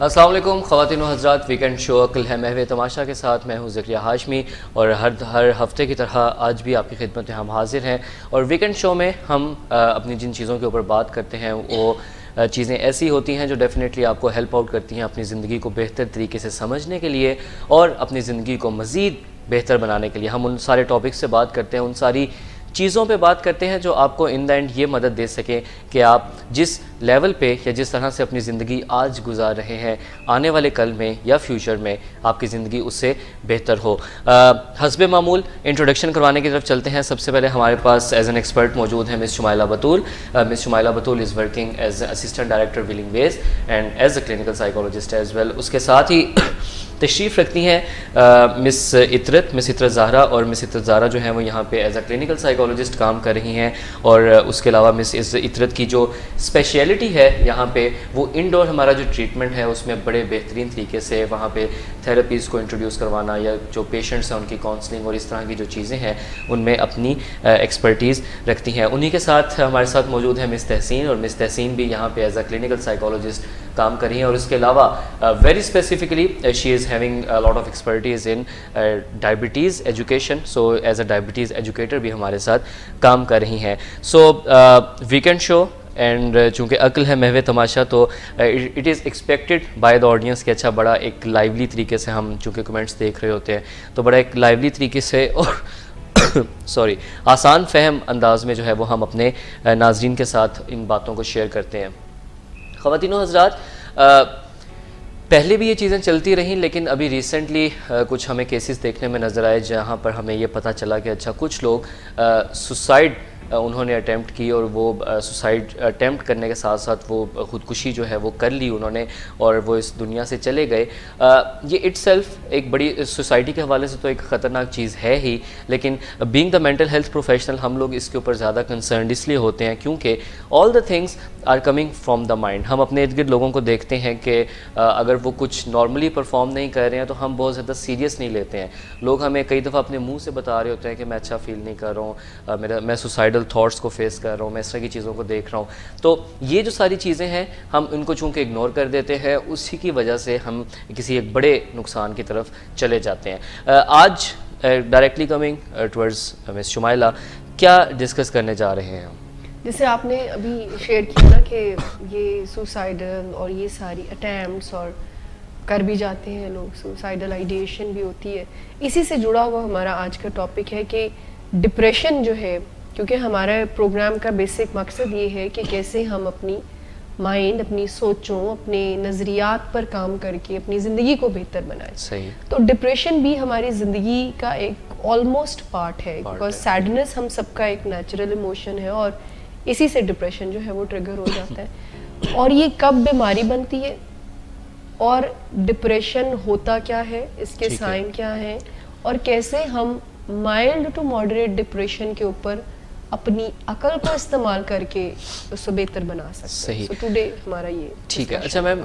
السلام علیکم خواتین و حضرات، ویکنڈ شو عقل ہے محو تماشا کے ساتھ میں ہوں زکریا ہاشمی، اور ہر ہفتے کی طرح آج بھی آپ کی خدمت میں ہم حاضر ہیں. اور ویکنڈ شو میں ہم اپنی جن چیزوں کے اوپر بات کرتے ہیں وہ چیزیں ایسی ہوتی ہیں جو ڈیفینیٹلی آپ کو ہیلپ آؤٹ کرتی ہیں اپنی زندگی کو بہتر طریقے سے سمجھنے کے لیے اور اپنی زندگی کو مزید بہتر بنانے کے لیے. ہم ان سارے ٹاپک سے بات کرتے ہیں، ان ساری چیزوں پہ بات کرتے ہیں جو آپ کو ان دا اینڈ یہ مدد دے سکیں کہ آپ جس لیول پہ یا جس طرح سے اپنی زندگی آج گزار رہے ہیں، آنے والے کل میں یا فیوچر میں آپ کی زندگی اس سے بہتر ہو. حسب معمول انٹروڈکشن کروانے کی طرف چلتے ہیں. سب سے پہلے ہمارے پاس ایز این ایکسپرٹ موجود ہیں Miss Shumaila Batool. Miss Shumaila Batool is working as assistant director wellbeing and as a clinical psychologist as well. اس کے ساتھ ہی تشریف رکھتی ہیں مس عطرت زہرا، اور مس عطرت زہرا جو ہیں وہ یہاں پہ ایز اے کلینکل سائیکولوجسٹ کام کر رہی ہیں. اور اس کے علاوہ مس عطرت کی جو اسپیشلٹی ہے یہاں پہ وہ انڈور ہمارا جو ٹریٹمنٹ ہے اس میں بڑے بہترین طریقے سے وہاں پہ تھیراپیز کو انٹروڈیوس کروانا یا جو پیشنٹس ہیں ان کی کاؤنسلنگ اور اس طرح کی جو چیزیں ہیں ان میں اپنی ایکسپرٹیز رکھتی ہیں. انہی کے ساتھ ہمارے ساتھ موجود ہے مس تحسین، اور مس تحسین بھی یہاں پہ ایز اے کلینکل سائیکولوجسٹ کام کر رہی ہیں. اور اس کے علاوہ very specifically she is having lot of expertise in diabetes education. So as a diabetes educator بھی ہمارے ساتھ کام کر رہی ہیں. سو ویکنڈ شو اینڈ چونکہ عقل ہے محو تماشا تو it is expected by the audience کہ اچھا بڑا ایک لائیولی طریقے سے ہم چونکہ کمنٹس دیکھ رہے ہوتے ہیں تو بڑا ایک لائیولی طریقے سے اور آسان فہم انداز میں جو ہے وہ ہم اپنے ناظرین کے ساتھ ان باتوں کو شیئر کرتے ہیں. خواتین و حضرات، پہلے بھی یہ چیزیں چلتی رہیں لیکن ابھی ریسنٹلی کچھ ہمیں کیسز دیکھنے میں نظر آئے جہاں پر ہمیں یہ پتہ چلا کہ اچھا کچھ لوگ سوسائڈ انہوں نے اٹیمپٹ کی، اور وہ سوسائڈ اٹیمپٹ کرنے کے ساتھ ساتھ وہ خودکشی جو ہے وہ کر لی انہوں نے اور وہ اس دنیا سے چلے گئے. یہ اٹ سیلف ایک بڑی سوسائٹی کے حوالے سے تو ایک خطرناک چیز ہے ہی، لیکن being the mental health professional ہم لوگ اس کے اوپر زیادہ کنسرنڈ اس لیے ہوتے ہیں کیونکہ all the things are coming from the mind. ہم اپنے ارد گرد لوگوں کو دیکھتے ہیں کہ اگر وہ کچھ نارملی پرفارم نہیں کر رہے ہیں تو ہم بہت زیادہ سیریس نہیں لیتے ہیں. لوگ ہمیں کئی دفعہ اپنے منہ سے بتا رہے ہوتے ہیں کہ میں اچھا فیل نہیں کر رہا ہوں، میں سوسائڈل تھاٹس کو فیس کر رہا ہوں، میں اس طرح کی چیزوں کو دیکھ رہا ہوں. تو یہ جو ساری چیزیں ہیں ہم ان کو چونکہ اگنور کر دیتے ہیں، اسی کی وجہ سے ہم کسی ایک بڑے نقصان کی طرف چلے جاتے ہیں. آج ڈائریکٹلی کمنگ ٹورڈز مس شمائلہ، کیا ڈسکس کرنے جا رہے ہیں ہم؟ جیسے آپ نے ابھی شیئر کیا نا کہ یہ سوسائڈل اور یہ ساری اٹیمپٹس اور کر بھی جاتے ہیں لوگ، سوسائڈل آئیڈیشن بھی ہوتی ہے. اسی سے جڑا ہوا ہمارا آج کا ٹاپک ہے کہ ڈپریشن جو ہے، کیونکہ ہمارے پروگرام کا بیسک مقصد یہ ہے کہ کیسے ہم اپنی مائنڈ، اپنی سوچوں، اپنے نظریات پر کام کر کے اپنی زندگی کو بہتر بنائیں. صحیح. تو ڈپریشن بھی ہماری زندگی کا ایک آلموسٹ پارٹ ہے، بیکاز سیڈنس ہم سب کا ایک نیچرل ایموشن ہے اور اسی سے ڈپریشن جو ہے وہ ٹریگر ہو جاتا ہے. اور یہ کب بیماری بنتی ہے اور ڈپریشن ہوتا کیا ہے، اس کے سائن کیا ہیں، اور کیسے ہم مائلڈ ٹو ماڈریٹ ڈپریشن کے اوپر اپنی عقل کو استعمال کر کے اس کو بہتر بنا سکتے ہیں. سو ٹوڈے ہمارا یہ ٹھیک ہے. اچھا میم،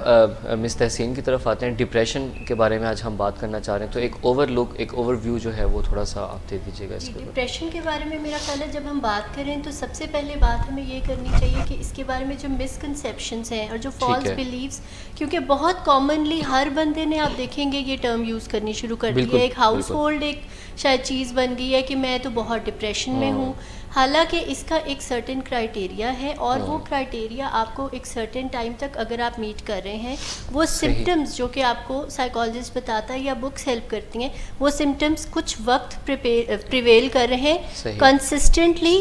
مس تحسین کی طرف آتے ہیں. ڈپریشن کے بارے میں آج ہم بات کرنا چاہ رہے ہیں تو ایک اوور لک، ایک اوور ویو جو ہے وہ تھوڑا سا آپ دے دیجیے گا اس کے. ڈپریشن کے بارے میں میرا خیال ہے جب ہم بات کریں تو سب سے پہلے بات ہمیں یہ کرنی چاہیے کہ اس کے بارے میں جو مسکنسیپشنس ہیں اور جو فالس بلیفس، کیونکہ بہت کامنلی ہر بندے نے آپ دیکھیں گے یہ ٹرم یوز کرنی شروع کر دی ہے. ایک ہاؤس ہولڈ ایک شاید چیز بن گئی ہے کہ میں تو بہت ڈپریشن میں ہوں، حالانکہ اس کا ایک سرٹن کرائٹیریا ہے اور وہ کرائٹیریا آپ کو ایک سرٹن ٹائم تک اگر آپ میٹ کر رہے ہیں، وہ سمٹمز جو کہ آپ کو سائیکالوجسٹ بتاتا ہے یا بکس ہیلپ کرتی ہیں، وہ سمٹمز کچھ وقت پریویل کر رہے ہیں consistently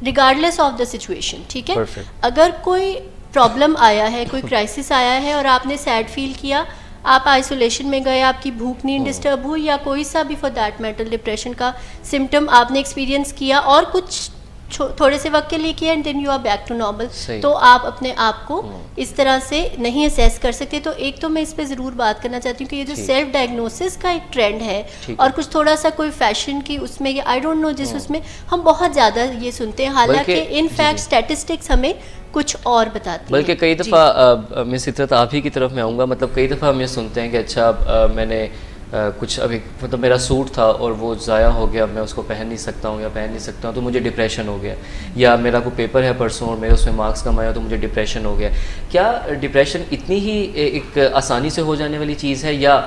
regardless of the situation. ٹھیک ہے. اگر کوئی پرابلم آیا ہے، کوئی کرائسس آیا ہے اور آپ نے سیڈ فیل کیا، آپ آئسولیشن میں گئے، آپ کی بھوک نیند ڈسٹرب ہوئی یا کوئی سا بھی فار دیٹ میٹر ڈپریشن کا سمٹم آپ نے ایکسپیرینس کیا اور کچھ تھوڑے سے وقت کے لیے کیا and then you are back to normal, تو آپ اپنے آپ کو اس طرح سے نہیں اسیس کر سکتے. تو ایک تو میں اس پہ ضرور بات کرنا چاہتی ہوں کہ یہ جو سیلف ڈائگنوسس کا ایک ٹرینڈ ہے اور کچھ تھوڑا سا کوئی فیشن کی اس میں آئی ڈونٹ نو جس اس میں ہم بہت زیادہ یہ سنتے ہیں، حالانکہ ان فیکٹ اسٹیٹسٹکس ہمیں کچھ اور بتاتی ہیں. بلکہ کئی دفعہ مس عطرت آپ ہی کی طرف میں آؤں گا، مطلب کئی دفعہ ہم یہ سنتے ہیں کہ اچھا میں نے کچھ ابھی مطلب میرا سوٹ تھا اور وہ ضائع ہو گیا, میں اس کو پہن نہیں سکتا ہوں یا پہن نہیں سکتا ہوں تو مجھے ڈپریشن ہو گیا, یا میرا کوئی پیپر ہے پرسوں اور میرے اس میں مارکس کم آیا تو مجھے ڈپریشن ہو گیا. کیا ڈپریشن اتنی ہی ایک آسانی سے ہو جانے والی چیز ہے یا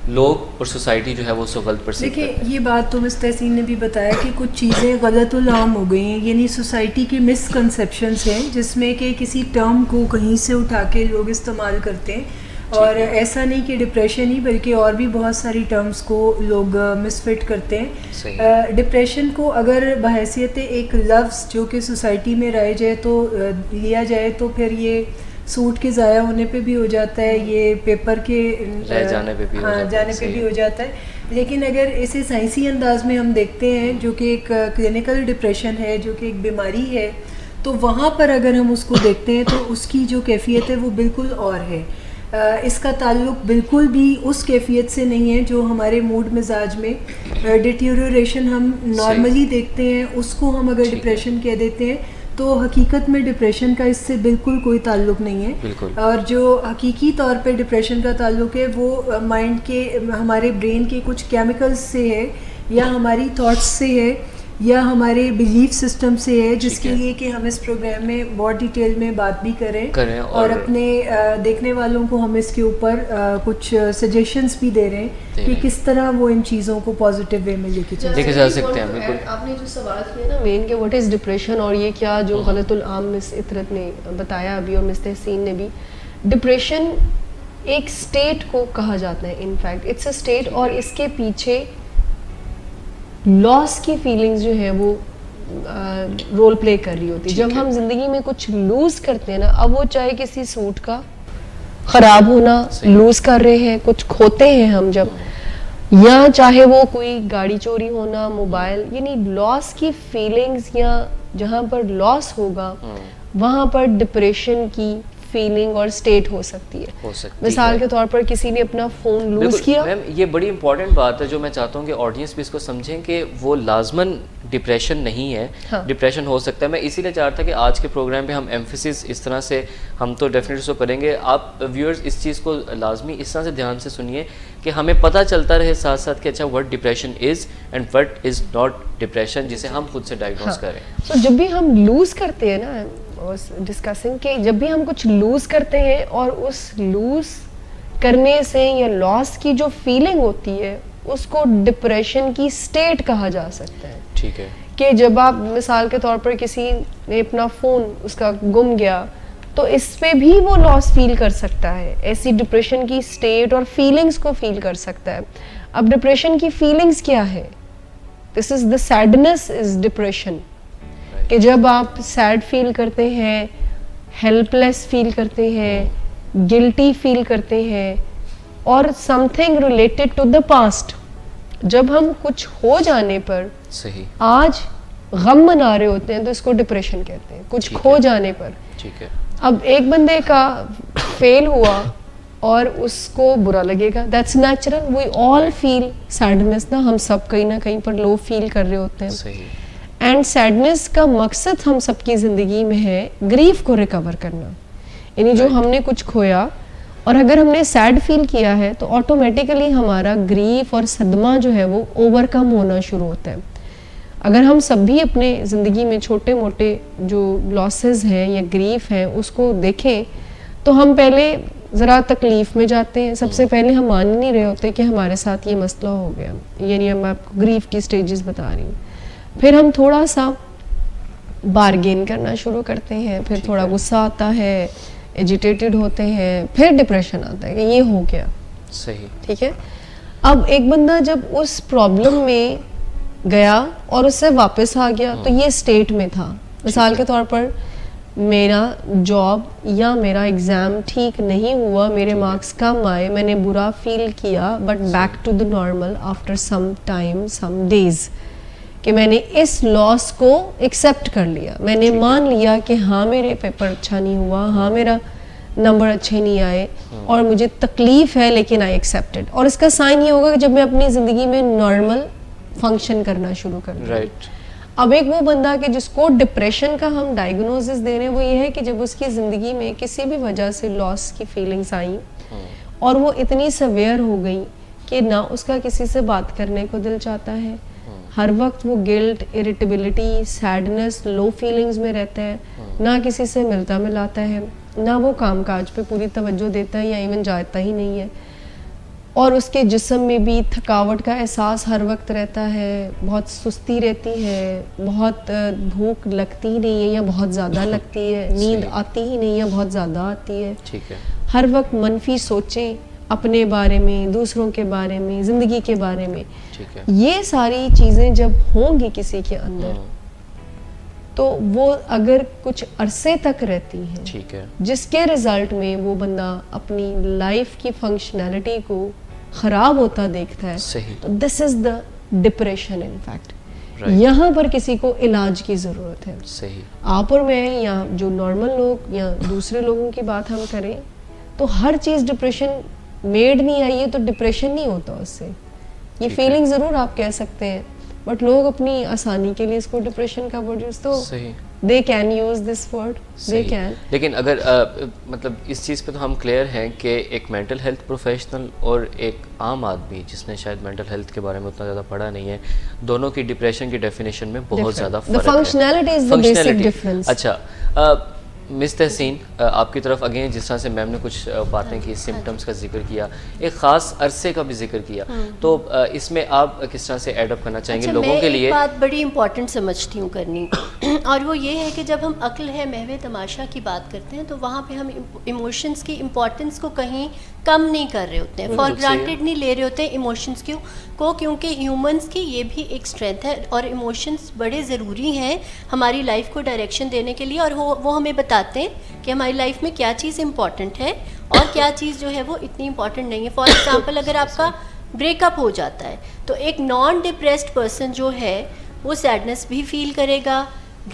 لوگ اور سوسائٹی جو ہے وہ اس کو غلط پرسیو کرتے ہیں؟ دیکھیں یہ بات تو مس تحسین نے بھی بتایا کہ کچھ چیزیں غلط العام ہو گئی ہیں, یعنی سوسائٹی کے مس کنسیپشنس ہیں جس میں کہ کسی ٹرم کو کہیں سے اٹھا کے لوگ استعمال کرتے ہیں, اور ایسا نہیں کہ ڈپریشن ہی بلکہ اور بھی بہت ساری ٹرمز کو لوگ مس فٹ کرتے ہیں. ڈپریشن کو اگر بحیثیت ایک لفظ جو کہ سوسائٹی میں رائج ہے تو لیا جائے تو پھر یہ سوٹ کے ضائع ہونے پہ بھی ہو جاتا ہے, یہ پیپر کے جانے پہ بھی ہو جاتا ہے. لیکن اگر اسے سائنسی انداز میں ہم دیکھتے ہیں جو کہ ایک کلینکل ڈپریشن ہے, جو کہ ایک بیماری ہے, تو وہاں پر اگر ہم اس کو دیکھتے ہیں تو اس کی جو کیفیت ہے وہ بالکل اور ہے. اس کا تعلق بالکل بھی اس کیفیت سے نہیں ہے جو ہمارے موڈ مزاج میں ڈیٹیریوریشن ہم نارملی دیکھتے ہیں, اس کو ہم اگر ڈپریشن کہہ دیتے ہیں تو حقیقت میں ڈپریشن کا اس سے بالکل کوئی تعلق نہیں ہے. اور جو حقیقی طور پہ ڈپریشن کا تعلق ہے وہ مائنڈ کے, ہمارے برین کے کچھ کیمیکلز سے ہے, یا ہماری تھاٹس سے ہے, یا ہمارے بلیف سسٹم سے ہے, جس کے لیے کہ ہم اس پروگرام میں بہت ڈیٹیل میں بات بھی کریں اور اپنے دیکھنے والوں کو ہم اس کے اوپر کچھ سجیشنز بھی دے رہے ہیں کہ کس طرح وہ ان چیزوں کو پازیٹیو وے میں لے کے جا سکتے ہیں. بالکل آپ نے جو سوال کیا نا مین کہ واٹ از ڈپریشن, اور یہ کیا جو غلط العام مس عطرت نے بتایا ابھی اور مس تحسین نے بھی, ڈپریشن ایک اسٹیٹ کو کہا جاتا ہے. انفیکٹ اٹس اے اسٹیٹ, اور اس کے پیچھے لاس کی فیلنگز جو ہے وہ رول پلے کر رہی ہوتی ہے. جب ہم زندگی میں کچھ لوز کرتے ہیں نا, اب وہ چاہے کسی سوٹ کا خراب ہونا لوز کر رہے ہیں, کچھ کھوتے ہیں ہم جب, یا چاہے وہ کوئی گاڑی چوری ہونا, موبائل, یعنی لاس کی فیلنگز, یا جہاں پر لاس ہوگا وہاں پر ڈپریشن کی فیلنگ اور سٹیٹ ہو سکتی ہے. مثال کے طور پر کسی نے اپنا فون لوز کیا. میم یہ بڑی امپورٹنٹ بات ہے جو میں چاہتا ہوں کہ آڈینس بھی اس کو سمجھیں کہ وہ لازماً ڈپریشن نہیں ہے, ڈپریشن ہو سکتا ہے. میں اسی لیے چاہتا کہ آج کے پروگرام پہ ہم ایمفیسس اس طرح سے, ہم تو ڈیفینیٹلی اس کو کریں گے, آپ ویورز اس چیز کو لازمی اس طرح سے دھیان سے سنیے کہ ہمیں پتہ چلتا رہے ساتھ ساتھ کہ اچھا what depression is and what is not depression, جسے ہم خود سے ڈائگنوز کریں. تو جب بھی ہم لوز کرتے ہیں نا, ڈسکسنگ کہ جب بھی ہم کچھ لوز کرتے ہیں اور اس لوز کرنے سے یا لاس کی جو فیلنگ ہوتی ہے اس کو ڈپریشن کی سٹیٹ کہا جا سکتا ہے. ٹھیک ہے, کہ جب آپ مثال کے طور پر کسی نے اپنا فون اس کا گم گیا تو اس پہ بھی وہ لاس فیل کر سکتا ہے, ایسی ڈپریشن کی سٹیٹ اور فیلنگز کو فیل کر سکتا ہے. اب ڈپریشن کی فیلنگز کیا ہے؟ دس از دا سیڈنس از ڈپریشن, کہ جب آپ سیڈ فیل کرتے ہیں, ہیلپ لیس فیل کرتے ہیں, گلٹی فیل کرتے ہیں, اور something related to the past. جب ہم کچھ ہو جانے پر آج غم منا رہے ہوتے ہیں تو اس کو ڈپریشن کہتے ہیں, کچھ کھو جانے پر. ٹھیک ہے, اب ایک بندے کا فیل ہوا اور اس کو برا لگے گا, that's natural, we all feel sadness نا, ہم سب کہیں نہ کہیں پر لو فیل کر رہے ہوتے ہیں. اینڈ سیڈنس کا مقصد ہم سب کی زندگی میں ہے گریف کو ریکور کرنا, یعنی جو ہم نے کچھ کھویا اور اگر ہم نے سیڈ فیل کیا ہے تو آٹومیٹیکلی ہمارا گریف اور صدمہ جو ہے وہ اوور کم ہونا شروع ہوتا ہے. اگر ہم سب بھی اپنے زندگی میں چھوٹے موٹے جو لاسز ہیں یا گریف ہیں اس کو دیکھیں تو ہم پہلے ذرا تکلیف میں جاتے ہیں. سب سے پہلے ہم مان نہیں رہے ہوتے کہ ہمارے ساتھ یہ مسئلہ ہو گیا, یعنی ہم آپ کو گریف کی سٹیجز بتا رہی ہوں. پھر ہم تھوڑا سا بارگین کرنا شروع کرتے ہیں, پھر تھوڑا غصہ آتا ہے, ایجیٹیٹڈ ہوتے ہیں, پھر ڈپریشن آتا ہے کہ یہ ہو گیا. صحیح, ٹھیک ہے. اب ایک بندہ جب اس پرابلم میں گیا اور اس سے واپس آ گیا تو یہ اسٹیٹ میں تھا. مثال کے طور پر میرا جاب یا میرا ایگزام ٹھیک نہیں ہوا, میرے مارکس کم آئے, میں نے برا فیل کیا, but back to the normal after some time, some days, کہ میں نے اس لاس کو ایکسیپٹ کر لیا. میں نے مان لیا کہ ہاں میرے پیپر اچھا نہیں ہوا, ہاں میرا نمبر اچھے نہیں آئے اور مجھے تکلیف ہے, لیکن آئی ایکسیپٹڈ. اور اس کا سائن یہ ہوگا کہ جب میں اپنی زندگی میں نارمل فنکشن کرنا شروع کر دوں. اب ایک وہ بندہ کہ جس کو ڈپریشن کا ہم ڈائگنوسس دے رہے ہیں وہ یہ ہے کہ جب اس کی زندگی میں کسی بھی وجہ سے لاس کی فیلنگس آئیں اور وہ اتنی سویئر ہو گئی کہ نہ اس کا کسی سے بات کرنے کو دل چاہتا ہے, ہر وقت وہ گلٹ, اریٹیبلٹی, سیڈنس, لو فیلنگز میں رہتا ہے, نہ کسی سے ملتا ملاتا ہے, نہ وہ کام کاج پہ پوری توجہ دیتا ہے یا ایون جاتا ہی نہیں ہے, اور اس کے جسم میں بھی تھکاوٹ کا احساس ہر وقت رہتا ہے, بہت سستی رہتی ہے, بہت بھوک لگتی ہی نہیں ہے یا بہت زیادہ لگتی ہے, نیند آتی ہی نہیں یا بہت زیادہ آتی ہے, ہر وقت منفی سوچیں اپنے بارے میں, دوسروں کے بارے میں, زندگی کے بارے میں. یہ ساری چیزیں جب ہوں گی کسی کے اندر تو وہ اگر کچھ عرصے تک رہتی ہیں, جس کے رزلٹ میں وہ بندہ اپنی لائف کی فنکشنالٹی کو خراب ہوتا دیکھتا ہے, تو دس از دا ڈپریشن. ان فیکٹ یہاں پر کسی کو علاج کی ضرورت ہے. آپ اور میں یا جو نارمل لوگ یا دوسرے لوگوں کی بات ہم کریں تو ہر چیز ڈپریشن میڈ نہیں آئی ہے تو ڈپریشن نہیں ہوتا اس سے. یہ فیلنگ ضرور آپ کہہ سکتے ہیں, بٹ لوگ اپنی آسانی کے لیے اس کو ڈپریشن کا ورڈ یوز, تو they can use this word, they can. لیکن اگر مطلب اس چیز پہ تو ہم کلیئر ہیں کہ ایک مینٹل ہیلتھ پروفیشنل اور ایک عام آدمی جس نے شاید مینٹل ہیلتھ کے بارے میں اتنا زیادہ پڑھا نہیں ہے, دونوں کی ڈپریشن کی ڈیفینیشن میں بہت زیادہ فرق ہے. The functionality is the basic difference. اچھا مس تحسین, آپ کی طرف اگین جس طرح سے میم نے کچھ باتیں کی, سمٹمز کا ذکر کیا, ایک خاص عرصے کا بھی ذکر کیا, تو اس میں آپ کس طرح سے ایڈ اپ کرنا چاہیں گے لوگوں کے لیے؟ میں ایک بات بڑی امپورٹنٹ سمجھتی ہوں کرنی, اور وہ یہ ہے کہ جب ہم عقل ہے محو تماشا کی بات کرتے ہیں تو وہاں پہ ہم ایموشنز کی امپورٹنس کو کہیں کم نہیں کر رہے ہوتے ہیں, فار گرانٹیڈ نہیں لے رہے ہوتے ہیں ایموشنز کو, کیونکہ ہیومنز کی یہ بھی ایک اسٹرینتھ ہے اور ایموشنز بڑے ضروری ہیں ہماری لائف کو ڈائریکشن دینے کے لیے, اور وہ ہمیں بتاتے ہیں کہ ہماری لائف میں کیا چیز امپورٹنٹ ہے اور کیا چیز جو ہے وہ اتنی امپورٹنٹ نہیں ہے. فار ایگزامپل اگر آپ کا بریک اپ ہو جاتا ہے تو ایک نان ڈپریسڈ پرسن جو ہے وہ سیڈنس بھی فیل کرے گا,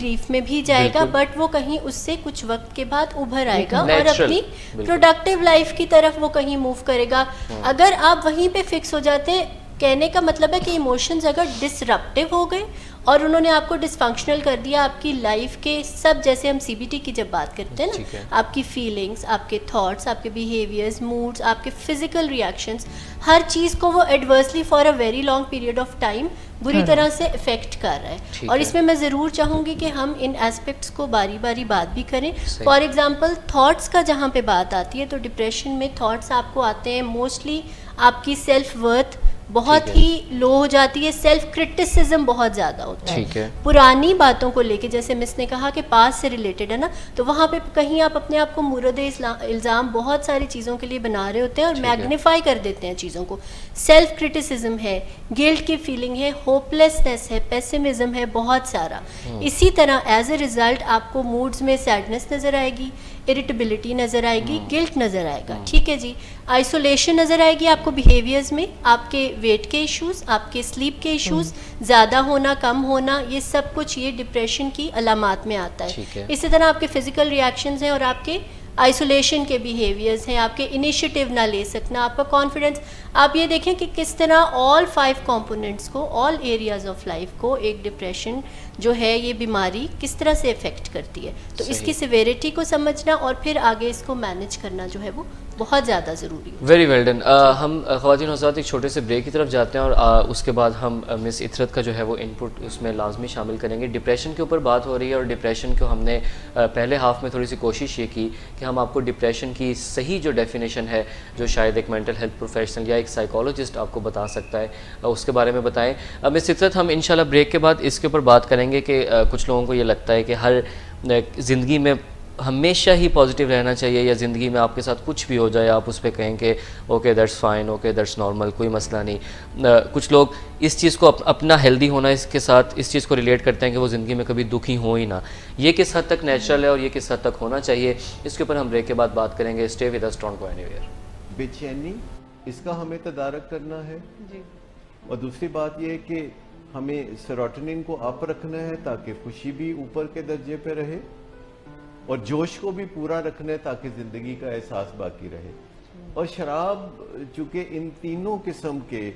گریف میں بھی جائے گا, بٹ وہ کہیں اس سے کچھ وقت کے بعد ابھر آئے گا اور اپنی پروڈکٹیو لائف کی طرف وہ کہیں موو کرے گا. اگر آپ وہیں پہ فکس ہو جاتے ہیں, کہنے کا مطلب ہے کہ ایموشنز اگر ڈسرپٹیو ہو گئے اور انہوں نے آپ کو ڈسفنکشنل کر دیا, آپ کی لائف کے سب, جیسے ہم سی بی ٹی کی جب بات کرتے ہیں نا, آپ کی فیلنگز, آپ کے تھاٹس, آپ کے بیہیویئرز, موڈز, آپ کے فزیکل ریاکشنز, ہر چیز کو وہ adversely for a very long period of time بری طرح سے افیکٹ کر رہا ہے. اور اس میں میں ضرور چاہوں گی کہ ہم ان ایسپیکٹس کو باری باری بات بھی کریں. فار ایگزامپل تھاٹس کا جہاں پہ بات آتی ہے تو ڈپریشن میں تھاٹس آپ کو آتے ہیں موسٹلی آپ کی سیلف ورتھ بہت ہی لو ہو جاتی ہے, سیلف کرٹیسزم بہت زیادہ ہوتا ہے پرانی باتوں کو لے کے, جیسے مس نے کہا کہ پاس سے ریلیٹڈ ہے نا, تو وہاں پہ کہیں آپ اپنے آپ کو مورد الزام بہت ساری چیزوں کے لیے بنا رہے ہوتے ہیں اور میگنیفائی کر دیتے ہیں چیزوں کو. سیلف کرٹیسزم ہے, گلٹ کی فیلنگ ہے, ہوپلیسنس ہے, پیسمزم ہے, بہت سارا. اسی طرح ایز اے ریزلٹ آپ کو موڈز میں سیڈنس نظر آئے گی, اریٹیبلٹی نظر آئے گی, گلٹ نظر آئے گا, ٹھیک ہے جی, آئسولیشن نظر آئے گی آپ کو بیہیویئرز میں, آپ کے ویٹ کے ایشوز, آپ کے سلیپ کے ایشوز, زیادہ ہونا کم ہونا, یہ سب کچھ یہ ڈپریشن کی علامات میں آتا ہے. اسی طرح آپ کے فزیکل ریاکشنز ہیں اور آپ کے آئسولیشن کے بیہیویئرز ہیں, آپ کے انیشیٹیو نہ لے سکنا, آپ کا کانفیڈنس. آپ یہ دیکھیں کہ کس طرح آل 5 کمپوننٹس کو, آل ایریاز آف لائف کو ایک ڈپریشن جو ہے یہ بیماری کس طرح سے افیکٹ کرتی ہے. تو اس کی سیویریٹی کو سمجھنا اور پھر آگے اس کو مینیج کرنا جو ہے وہ بہت زیادہ ضروری ہے. Very well done. ہم خواتین حضرات ایک چھوٹے سے بریک کی طرف جاتے ہیں اور اس کے بعد ہم مس اطرت کا جو ہے وہ ان پٹ اس میں لازمی شامل کریں گے. ڈپریشن کے اوپر بات ہو رہی ہے اور ڈپریشن کو ہم نے پہلے ہاف میں تھوڑی سی کوشش یہ کی کہ ہم آپ کو ڈپریشن کی صحیح جو ڈیفینیشن ہے جو شاید ایک مینٹل ہیلتھ پروفیشنل یا ایک سائیکالوجسٹ آپ کو بتا سکتا ہے اس کے بارے میں بتائیں. مس اطرت, ہم انشاءاللہ بریک کے بعد اس کے اوپر بات کریں گے کہ کچھ لوگوں کو یہ لگتا ہے کہ ہر زندگی میں ہمیشہ ہی پازیٹیو رہنا چاہیے, یا زندگی میں آپ کے ساتھ کچھ بھی ہو جائے آپ اس پہ کہیں کہ okay that's fine, okay that's normal, کوئی مسئلہ نہیں. کچھ لوگ اس چیز کو اپنا ہیلدی ہونا اس کے ساتھ اس چیز کو ریلیٹ کرتے ہیں کہ وہ زندگی میں کبھی دکھی ہو ہی نہ. یہ کس حد تک نیچرل ہے اور یہ کس حد تک ہونا چاہیے, اس کے اوپر ہم بریک کے بعد بات کریں گے. Stay with us, don't go anywhere. بے چینی اس کا ہمیں تدارک کرنا ہے جی. اور دوسری بات یہ ہے کہ ہمیں سیروٹونین کو اپ رکھنا ہے تاکہ خوشی بھی اوپر کے درجے پہ رہے, اور جوش کو بھی پورا رکھنا ہے تاکہ زندگی کا احساس باقی رہے. اور شراب چونکہ ان تینوں قسم کے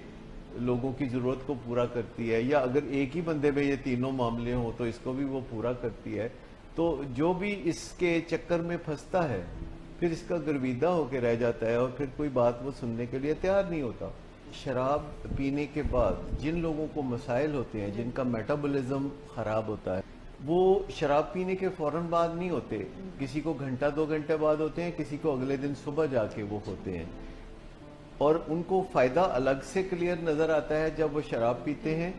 لوگوں کی ضرورت کو پورا کرتی ہے, یا اگر ایک ہی بندے میں یہ تینوں معاملے ہوں تو اس کو بھی وہ پورا کرتی ہے, تو جو بھی اس کے چکر میں پھنستا ہے پھر اس کا گرویدہ ہو کے رہ جاتا ہے اور پھر کوئی بات وہ سننے کے لیے تیار نہیں ہوتا. شراب پینے کے بعد جن لوگوں کو مسائل ہوتے ہیں، جن کا میٹابولزم خراب ہوتا ہے، وہ شراب پینے کے فوراً بعد نہیں ہوتے، کسی کو گھنٹہ 2 گھنٹے بعد ہوتے ہیں، کسی کو اگلے دن صبح جا کے وہ ہوتے ہیں، اور ان کو فائدہ الگ سے کلیئر نظر آتا ہے جب وہ شراب پیتے ہیں،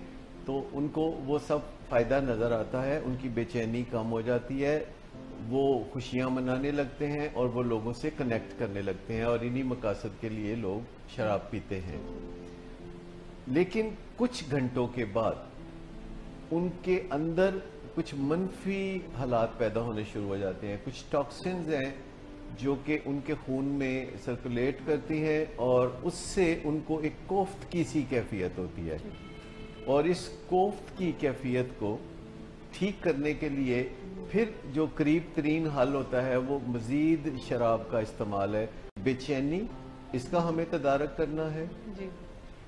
تو ان کو وہ سب فائدہ نظر آتا ہے، ان کی بے چینی کم ہو جاتی ہے، وہ خوشیاں منانے لگتے ہیں اور وہ لوگوں سے کنیکٹ کرنے لگتے ہیں، اور انہی مقاصد کے لیے لوگ شراب پیتے ہیں۔ لیکن کچھ گھنٹوں کے بعد ان کے اندر کچھ منفی حالات پیدا ہونے شروع ہو جاتے ہیں، کچھ ٹاکسنز ہیں جو کہ ان کے خون میں سرکولیٹ کرتی ہیں، اور اس سے ان کو ایک کوفت کی سی کیفیت ہوتی ہے، اور اس کوفت کی کیفیت کو ٹھیک کرنے کے لیے پھر جو قریب ترین حل ہوتا ہے وہ مزید شراب کا استعمال ہے۔ بے چینی، اس کا ہمیں تدارک کرنا ہے،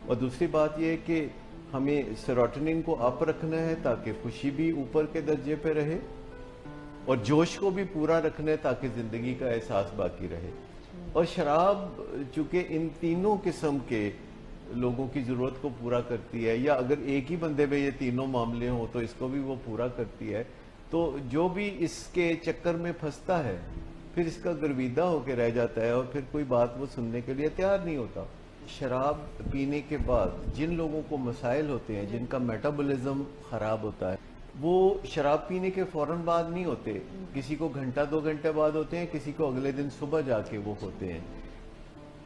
اور دوسری بات یہ ہے کہ ہمیں سیروٹونن کو اپ رکھنا ہے تاکہ خوشی بھی اوپر کے درجے پہ رہے، اور جوش کو بھی پورا رکھنا ہے تاکہ زندگی کا احساس باقی رہے۔ اور شراب چونکہ ان تینوں قسم کے لوگوں کی ضرورت کو پورا کرتی ہے، یا اگر ایک ہی بندے میں یہ تینوں معاملے ہوں تو اس کو بھی وہ پورا کرتی ہے، تو جو بھی اس کے چکر میں پھنستا ہے پھر اس کا گرویدہ ہو کے رہ جاتا ہے، اور پھر کوئی بات وہ سننے کے لیے تیار نہیں ہوتا۔ شراب پینے کے بعد جن لوگوں کو مسائل ہوتے ہیں، جن کا میٹابولزم خراب ہوتا ہے، وہ شراب پینے کے فوراً بعد نہیں ہوتے، کسی کو گھنٹہ 2 گھنٹے بعد ہوتے ہیں، کسی کو اگلے دن صبح جا کے وہ ہوتے ہیں،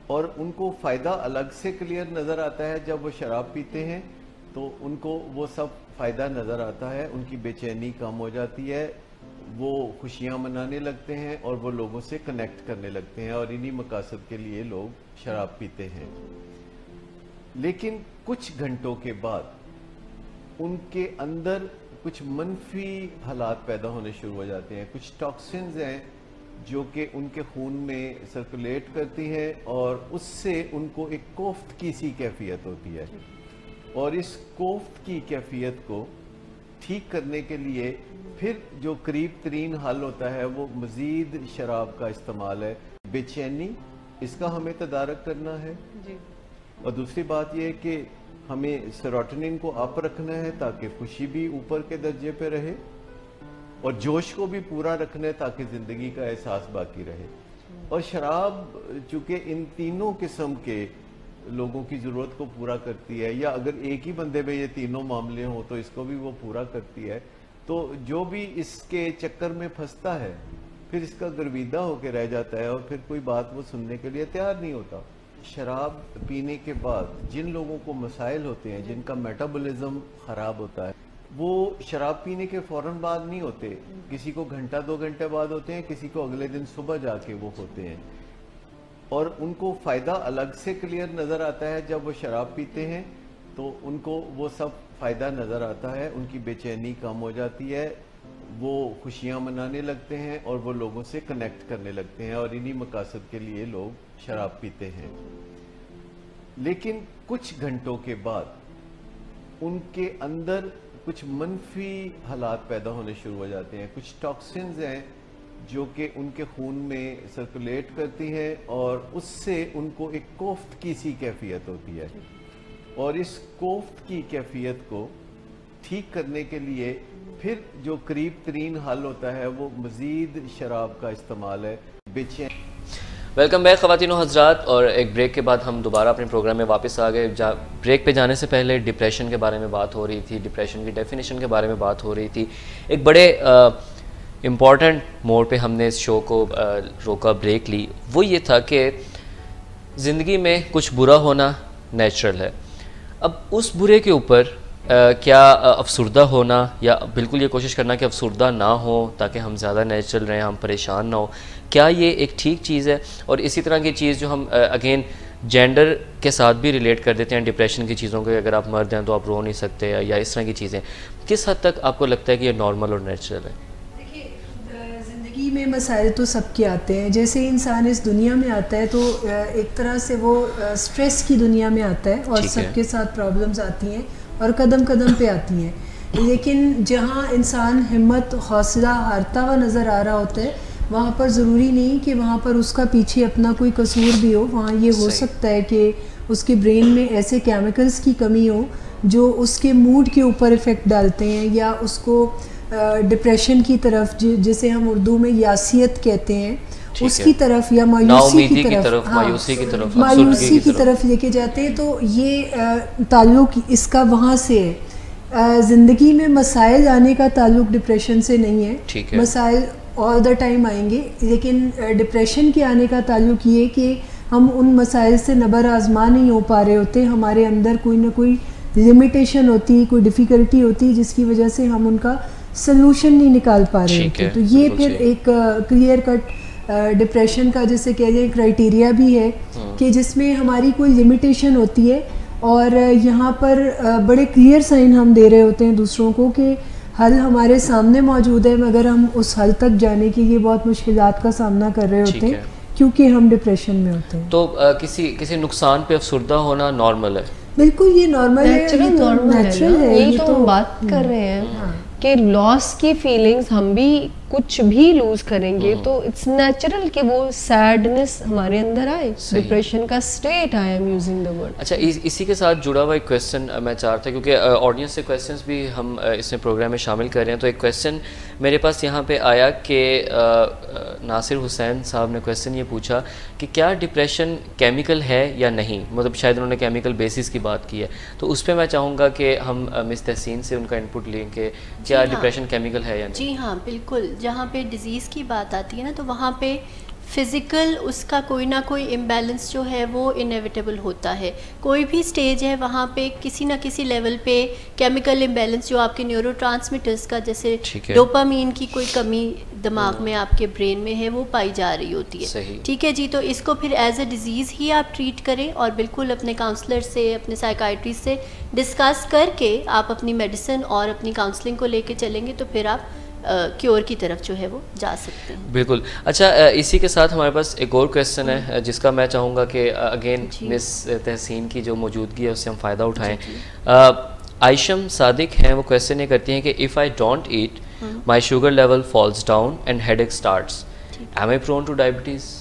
اور ان کو فائدہ الگ سے کلیئر نظر آتا ہے جب وہ شراب پیتے ہیں، تو ان کو وہ سب فائدہ نظر آتا ہے، ان کی بے چینی کم ہو جاتی ہے، وہ خوشیاں منانے لگتے ہیں اور وہ لوگوں سے کنیکٹ کرنے لگتے ہیں، اور انہی مقاصد کے لیے لوگ شراب پیتے ہیں۔ لیکن کچھ گھنٹوں کے بعد ان کے اندر کچھ منفی حالات پیدا ہونے شروع ہو جاتے ہیں، کچھ ٹاکسنز ہیں جو کہ ان کے خون میں سرکولیٹ کرتی ہیں، اور اس سے ان کو ایک کوفت کی سی کیفیت ہوتی ہے، اور اس کوفت کی کیفیت کو ٹھیک کرنے کے لیے پھر جو قریب ترین حل ہوتا ہے وہ مزید شراب کا استعمال ہے۔ بے چینی، اس کا ہمیں تدارک کرنا ہے، اور دوسری بات یہ ہے کہ ہمیں سیروٹونن کو اپ رکھنا ہے تاکہ خوشی بھی اوپر کے درجے پہ رہے، اور جوش کو بھی پورا رکھنا ہے تاکہ زندگی کا احساس باقی رہے۔ اور شراب چونکہ ان تینوں قسم کے لوگوں کی ضرورت کو پورا کرتی ہے، یا اگر ایک ہی بندے میں یہ تینوں معاملے ہوں تو اس کو بھی وہ پورا کرتی ہے، تو جو بھی اس کے چکر میں پھنستا ہے پھر اس کا گرویدہ ہو کے رہ جاتا ہے، اور پھر کوئی بات وہ سننے کے لیے تیار نہیں ہوتا۔ شراب پینے کے بعد جن لوگوں کو مسائل ہوتے ہیں، جن کا میٹابولزم خراب ہوتا ہے، وہ شراب پینے کے فوراً بعد نہیں ہوتے، کسی کو گھنٹہ 2 گھنٹے بعد ہوتے ہیں، کسی کو اگلے دن صبح جا کے وہ ہوتے ہیں، اور ان کو فائدہ الگ سے کلیئر نظر آتا ہے جب وہ شراب پیتے ہیں، تو ان کو وہ سب فائدہ نظر آتا ہے، ان کی بے چینی کم ہو جاتی ہے، وہ خوشیاں منانے لگتے ہیں اور وہ لوگوں سے کنیکٹ کرنے لگتے ہیں، اور انہی مقاصد کے لیے لوگ شراب پیتے ہیں۔ لیکن کچھ گھنٹوں کے بعد ان کے اندر کچھ منفی حالات پیدا ہونے شروع ہو جاتے ہیں، کچھ ٹاکسنز ہیں جو کہ ان کے خون میں سرکولیٹ کرتی ہیں، اور اس سے ان کو ایک کوفت کی سی کیفیت ہوتی ہے، اور اس کوفت کی کیفیت کو ٹھیک کرنے کے لیے پھر جو قریب ترین حل ہوتا ہے وہ مزید شراب کا استعمال ہے۔ بے چین ویلکم بیک خواتین و حضرات، اور ایک بریک کے بعد ہم دوبارہ اپنے پروگرام میں واپس آ گئے۔ بریک پہ جانے سے پہلے ڈپریشن کے بارے میں بات ہو رہی تھی، ڈپریشن کی ڈیفینیشن کے بارے میں بات ہو رہی تھی۔ ایک بڑے امپورٹنٹ موڑ پہ ہم نے اس شو کو روکا، بریک لی، وہ یہ تھا کہ زندگی میں کچھ برا ہونا نیچرل ہے۔ اب اس برے کے اوپر کیا افسردہ ہونا، یا بالکل یہ کوشش کرنا کہ افسردہ نہ ہو تاکہ ہم زیادہ نیچرل رہیں، ہم پریشان نہ ہو، کیا یہ ایک ٹھیک چیز ہے؟ اور اسی طرح کی چیز جو ہم اگین جینڈر کے ساتھ بھی ریلیٹ کر دیتے ہیں ڈپریشن کی چیزوں کو، اگر آپ مرد ہیں تو آپ رو نہیں سکتے، یا اس طرح کی چیزیں، کس حد تک آپ کو لگتا ہے کہ یہ نارمل اور نیچرل ہے؟ زندگی میں مسائل تو سب کے آتے ہیں، جیسے انسان اس دنیا میں آتا ہے تو ایک طرح سے وہ سٹریس کی دنیا میں آتا ہے، اور سب کے ساتھ پرابلمز آتی ہیں اور قدم قدم پہ آتی ہیں، لیکن جہاں انسان ہمت حوصلہ ہارتا ہوا نظر آ رہا ہوتا ہے وہاں پر ضروری نہیں کہ وہاں پر اس کا پیچھے اپنا کوئی قصور بھی ہو. وہاں یہ ہو سکتا ہے کہ اس کے برین میں ایسے کیمیکلز کی کمی ہو جو اس کے موڈ کے اوپر افیکٹ ڈالتے ہیں, یا اس کو ڈپریشن کی طرف, جسے ہم اردو میں یاسیت کہتے ہیں, اس کی طرف, یا مایوسی کی طرف لے کے جاتے ہیں. تو یہ تعلق اس کا وہاں سے ہے. زندگی میں مسائل آنے کا تعلق ڈپریشن سے نہیں ہے, مسائل آل دا ٹائم آئیں گے, لیکن ڈپریشن کے آنے کا تعلق یہ کہ ہم ان مسائل سے نبر آزما نہیں ہو پا رہے ہوتے, ہمارے اندر کوئی نہ کوئی لمیٹیشن ہوتی, کوئی ڈیفیکلٹی ہوتی, جس کی وجہ سے ہم ان کا سلوشن نہیں نکال پا رہے ہوتے. تو یہ پھر ایک کلیئر کٹ ڈپریشن کا جسے کہہ لیں کرائٹیریا بھی ہے کہ جس میں ہماری کوئی لمیٹیشن ہوتی ہے, اور یہاں پر بڑے کلیئر سائن ہم دے رہے ہوتے ہیں دوسروں کو کہ حل ہمارے سامنے موجود ہے, مگر ہم اس حل تک جانے کے لیے بہت مشکلات کا سامنا کر رہے ہوتے ہیں کیونکہ ہم ڈپریشن میں ہوتے ہیں. تو کسی نقصان پہ افسردہ ہونا نارمل ہے؟ بالکل یہ نارمل ہے, نیچرل ہے. یہی تو ہم بات کر رہے ہیں کہ لاس کی فیلنگز ہم بھی کچھ بھی لوز کریں گے تو اٹس نیچرل کہ وہ سیڈنس ہمارے اندر آئے, ڈپریشن کا اسٹیٹ آئے. Am using the word. اچھا, اسی کے ساتھ جڑا ہوا ایک کویسچن میں چاہ رہا تھا, کیونکہ آڈینس سے کویسچنس بھی ہم اس میں پروگرام میں شامل کر رہے ہیں. تو ایک کویسچن میرے پاس یہاں پہ آیا کہ ناصر حسین صاحب نے کویسچن یہ پوچھا کہ کیا ڈپریشن کیمیکل ہے یا نہیں, مطلب شاید انہوں نے کیمیکل بیسس کی بات کی ہے. تو اس پہ میں چاہوں گا کہ ہم مس تحسین سے ان کا انپٹ لیں کہ کیا ڈپریشن کیمیکل ہے یا نہیں. جی ہاں بالکل, جہاں پہ ڈیزیز کی بات آتی ہے نا تو وہاں پہ فزیکل اس کا کوئی نہ کوئی امبیلنس جو ہے وہ انیویٹیبل ہوتا ہے. کوئی بھی سٹیج ہے وہاں پہ کسی نہ کسی لیول پہ کیمیکل امبیلنس جو آپ کے نیورو ٹرانسمیٹرز کا, جیسے ڈوپامین کی کوئی کمی دماغ میں آپ کے برین میں ہے, وہ پائی جا رہی ہوتی ہے. ٹھیک ہے جی, تو اس کو پھر ایز اے ڈیزیز ہی آپ ٹریٹ کریں اور بالکل اپنے کاؤنسلر سے, اپنے سائیکائٹرسٹ سے ڈسکس کر کے آپ اپنی میڈیسن اور اپنی کاؤنسلنگ کو لے کے چلیں گے تو پھر آپ کیور کی طرف جو ہے وہ جا سکتے ہیں. بالکل. اچھا, اسی کے ساتھ ہمارے پاس ایک اور کویسچن ہے جس کا میں چاہوں گا کہ اگین مس تحسین کی جو موجودگی ہے اس سے ہم فائدہ اٹھائیں. عائشم صادق ہیں, وہ کویسچن یہ کرتی ہیں کہ if I don't eat my sugar level falls down and headache starts, am I prone to diabetes?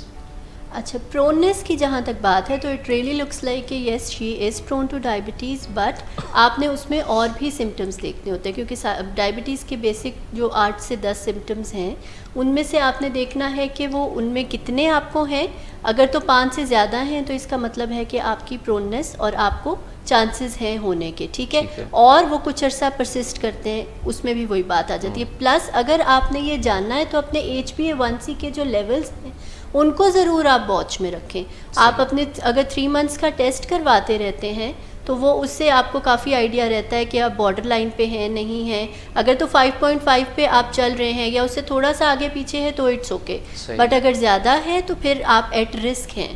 اچھا, پروننس کی جہاں تک بات ہے تو اٹ ریئلی لکس لائک کہ یس شی از پرون ٹو ڈائبٹیز, بٹ آپ نے اس میں اور بھی سمٹمس دیکھنے ہوتے ہیں کیونکہ ڈائبٹیز کے بیسک جو 8 سے 10 سمٹمس ہیں ان میں سے آپ نے دیکھنا ہے کہ وہ ان میں کتنے آپ کو ہیں. اگر تو 5 سے زیادہ ہیں تو اس کا مطلب ہے کہ آپ کی پروننس اور آپ کو چانسز ہیں ہونے کے. ٹھیک ہے, اور وہ کچھ عرصہ پرسسٹ کرتے ہیں اس میں بھی وہی بات آ جاتی ہے. پلس اگر آپ نے یہ جاننا ہے تو اپنے HbA1c کے جو لیولز ہیں ان کو ضرور آپ واچ میں رکھیں. آپ اپنے اگر 3 منتھس کا ٹیسٹ کرواتے رہتے ہیں تو وہ اس سے آپ کو کافی آئیڈیا رہتا ہے کہ آپ بارڈر لائن پہ ہیں نہیں ہیں. اگر تو 5.5 پہ آپ چل رہے ہیں یا اس سے تھوڑا سا آگے پیچھے ہے تو اٹس اوکے, بٹ اگر زیادہ ہے تو پھر آپ ایٹ رسک ہیں.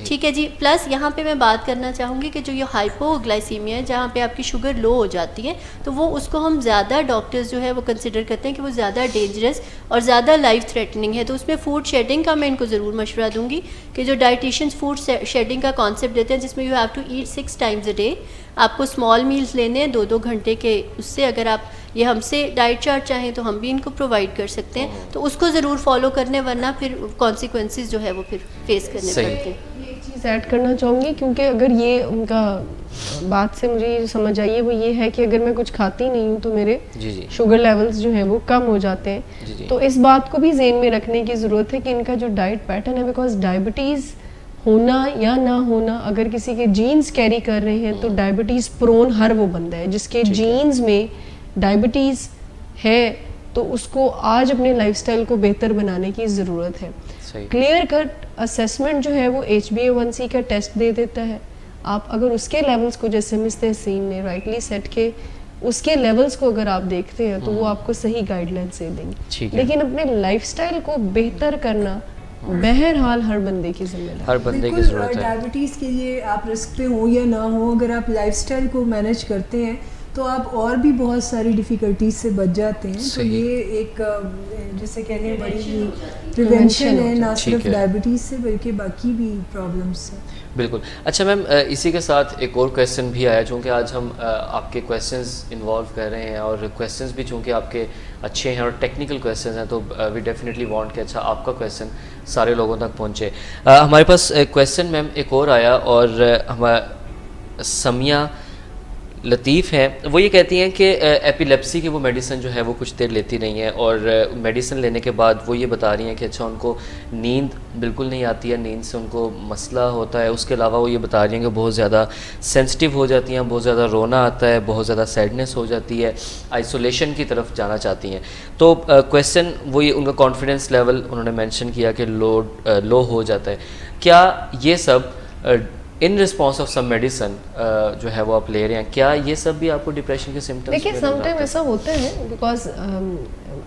ٹھیک ہے جی. پلس یہاں پہ میں بات کرنا چاہوں گی کہ جو یہ ہائپو گلائسیمیا ہے جہاں پہ آپ کی شوگر لو ہو جاتی ہے تو وہ اس کو ہم زیادہ ڈاکٹرز جو ہے وہ کنسیڈر کرتے ہیں کہ وہ زیادہ ڈینجرس اور زیادہ لائف تھریٹننگ ہے. تو اس میں فوڈ شیڈنگ کا میں ان کو ضرور مشورہ دوں گی کہ جو ڈائٹیشینز فوڈ شیڈنگ کا کانسیپٹ دیتے ہیں جس میں you have to eat 6 times a day, آپ کو اسمال میلز لینے ہیں 2-2 گھنٹے کے. اس سے اگر آپ یہ ہم سے ڈائٹ چارٹ چاہیں تو ہم بھی ان کو پرووائڈ کر سکتے ہیں, تو اس کو ضرور فالو کرنے, ورنہ پھر کانسیکوینسز جو ہے وہ پھر فیس کرنے پڑتے ہیں. ایک چیز ایڈ کرنا چاہوں گی کیونکہ اگر یہ ان کا بات سے مجھے سمجھ آئی ہے وہ یہ ہے کہ اگر میں کچھ کھاتی نہیں ہوں تو میرے شوگر لیولز جو ہیں وہ کم ہو جاتے ہیں. تو اس بات کو بھی ذہن میں رکھنے کی ضرورت ہے کہ ان کا جو ڈائٹ پیٹرن ہے, بیکاز ڈائبٹیز ہونا یا نہ ہونا, اگر کسی کے جینز کیری کر رہے ہیں تو ڈائبٹیز پرون ہر وہ بندہ ہے جس کے جینز میں ڈائبٹیز ہے تو اس کو آج اپنے لائف سٹائل کو بہتر بنانے کی ضرورت ہے. کلیئر کٹ اسیسمنٹ جو ہے وہ HbA1c کا ٹیسٹ دے دیتا ہے. آپ اگر اس کے لیولز کو, جیسے مس تحسین نے رائٹلی سیٹ کے, اس کے لیولز کو اگر آپ دیکھتے ہیں تو وہ آپ کو صحیح گائیڈ لائنس دے دیں گے. لیکن اپنے لائف سٹائل کو بہتر کرنا بہرحال ہر بندے کی ذمہ داری, ہر بندے کی ضرورت ہے. ڈائبٹیز کے لیے آپ رسک پہ ہوں یا نہ ہوں, اگر آپ لائف سٹائل کو مینیج کرتے ہیں تو آپ اور بھی بہت ساری ڈیفیکلٹیز سے بچ جاتے ہیں. تو یہ ایک جسے کہتے ہیں بڑی پریونشن ہے، نہ صرف ڈائبٹیز سے بلکہ باقی بھی پرابلمس سے. بالکل. اچھا میم، اسی کے ساتھ ایک اور کویسچن بھی آیا، چونکہ آج ہم آپ کے کویسچنز انوالو کر رہے ہیں اور کویسچنز بھی چونکہ آپ کے اچھے ہیں اور ٹیکنیکل کویسچنز ہیں، تو وی ڈیفینیٹلی وانٹ کہ اچھا آپ کا کویسچن سارے لوگوں تک پہنچے. ہمارے پاس کویسچن میم ایک اور آیا، اور ہمارا سمیہ لطیف ہیں، وہ یہ کہتی ہیں کہ ایپیلیپسی کی وہ میڈیسن جو ہے وہ کچھ دیر لیتی نہیں ہے، اور میڈیسن لینے کے بعد وہ یہ بتا رہی ہیں کہ اچھا ان کو نیند بالکل نہیں آتی ہے، نیند سے ان کو مسئلہ ہوتا ہے. اس کے علاوہ وہ یہ بتا رہی ہیں کہ بہت زیادہ سینسٹیو ہو جاتی ہیں، بہت زیادہ رونا آتا ہے، بہت زیادہ سیڈنس ہو جاتی ہے، آئسولیشن کی طرف جانا چاہتی ہیں. تو کویسچن وہی ان کا کانفیڈنس لیول انہوں نے مینشن کیا کہ لو ہو جاتا ہے. کیا یہ سب ان رسپانس آف سم میڈیسن جو ہے وہ آپ لے رہے ہیں، کیا یہ سب بھی آپ کو ڈپریشن کے سمپٹمس؟ دیکھیے سم ٹائم ایسا ہوتا ہے بیکاز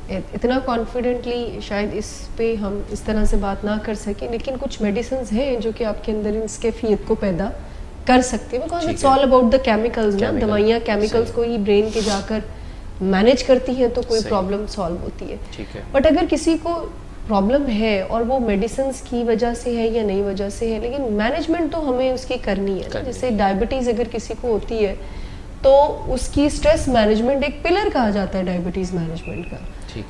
اتنا کانفیڈنٹلی شاید اس پہ ہم اس طرح سے بات نہ کر سکیں، لیکن کچھ میڈیسنز ہیں جو کہ آپ کے اندر اس کیفیت کو پیدا کر سکتے ہیں، because it's all about the chemicals نا. دوائیاں کیمیکلز کو ہی برین کے جا کر مینیج کرتی ہیں تو کوئی پرابلم سالو ہوتی ہے. بٹ اگر کسی کو پرابلم ہے اور وہ میڈیسنز کی وجہ سے ہے یا نئی وجہ سے ہے، لیکن مینجمنٹ تو ہمیں اس کی کرنی ہے. جیسے ڈائبٹیز اگر کسی کو ہوتی ہے تو اس کی اسٹریس مینجمنٹ ایک پلر کہا جاتا ہے ڈائبٹیز مینجمنٹ کا.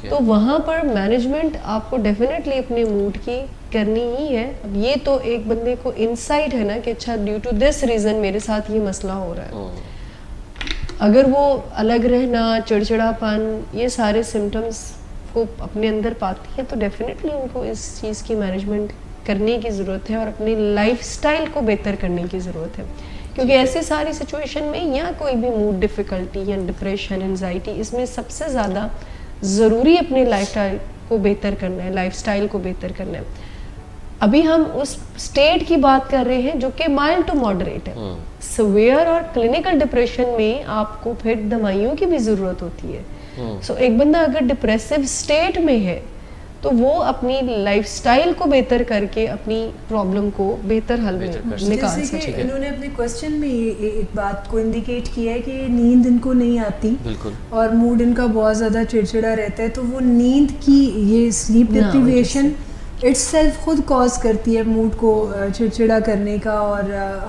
تو وہاں پر مینجمنٹ آپ کو ڈیفینیٹلی اپنے موڈ کی کرنی ہی ہے. اب یہ تو ایک بندے کو انسائٹ ہے نا کہ اچھا ڈیو ٹو دس ریزن میرے ساتھ یہ مسئلہ ہو رہا ہے. اگر وہ الگ رہنا، چڑچڑا پن، یہ سارے سمٹمس کو اپنے اندر پاتی ہیں تو ڈیفینیٹلی ان کو اس چیز کی مینجمنٹ کرنے کی ضرورت ہے اور اپنی لائف سٹائل کو بہتر کرنے کی ضرورت ہے. کیونکہ ایسی ساری سچویشن میں یا کوئی بھی موڈ ڈیفیکلٹی یا ڈپریشن، انزائٹی، اس میں سب سے زیادہ ضروری اپنے لائف سٹائل کو بہتر کرنا ہے، لائف سٹائل کو بہتر کرنا ہے. ابھی ہم اس سٹیٹ کی بات کر رہے ہیں جو کہ مائلڈ ٹو ماڈریٹ ہے. سویئر اور کلینکل ڈپریشن میں آپ کو پھر دوائیوں کی بھی ضرورت ہوتی ہے. سو ایک بندہ اگر ڈپریسو سٹیٹ میں ہے تو وہ اپنی لائف سٹائل کو بہتر کر کے اپنی پرابلم کو بہتر حل میں نکال سکتے. جیسے کہ انہوں نے اپنے کوسچن میں ایک بات کو انڈیکیٹ کیا ہے کہ نیند ان کو نہیں آتی اور موڈ ان کا بہت زیادہ چڑچڑا رہتا ہے، تو وہ نیند کی یہ سلیپ ڈپریویشن اٹس سیلف خود کاز کرتی ہے موڈ کو چڑچڑا کرنے کا، اور